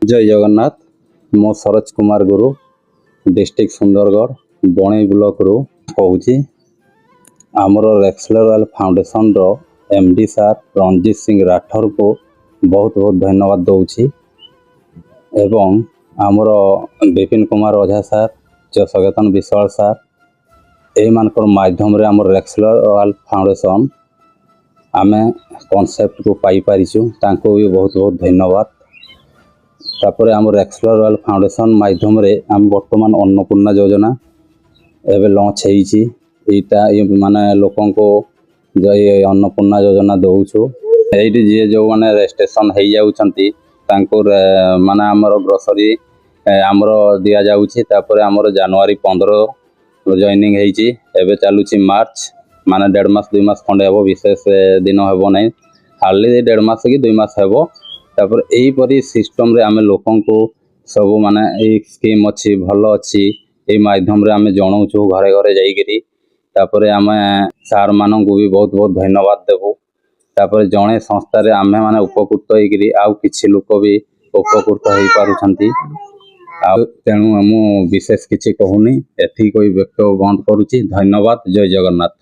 जय जगन्नाथ मो सरोज कुमार गुरु district Sundargarh बणई block रू कहूँ आमर रेक्सलर रॉयल फाउंडेशन रो एमडी सार रणजीत सिंह राठौर को बहुत बहुत धन्यवाद दूची एवं आमर विपिन कुमार ओझा सार सचेतन विश्वाल सार यही माध्यम रे आमर रेक्सलर रॉयल फाउंडेशन आमे कॉन्सेप्ट को पाई पारिछु तांको भी बहुत बहुत धन्यवाद। तापर आम रेक्सलर रॉयल फाउंडेशन माध्यम रे आम वर्तमान अन्नपूर्णा योजना एवं लॉन्च होईटा माने लोकों को अन्नपूर्णा योजना दौचु ये जी जो मैंने रेजिस्ट्रेशन हो जाउछंती तांको माने आमर ग्रोसरी आमर दिया जाउछि। तापर आमर जनवरी 15 जॉइनिंग होईछि एबे चालुछि मार्च माने 1.5 मास 2 मास खंडे हेबो विशेष दिन हेबो नै हार्डली 1.5 मास कि 2 मास हेबो। तापर यही परी सिस्टम रे आमे लोकों को सब माने ए स्कीम अच्छी भल अच्छी ए माध्यम रे आमे जणाउछु घरे घरे जाइकरी। तापर आमे सार मानन को भी बहुत बहुत धन्यवाद देबो। तापर जणे संस्था रे आमे माने उपकृत होइकरी आउ किछि लोक भी उपकृत होई पारुछंती आ तेणु हम विशेष किछि कहूनी एथि कोई व्यक्त बंद करूछि। धन्यवाद। जय जगन्नाथ।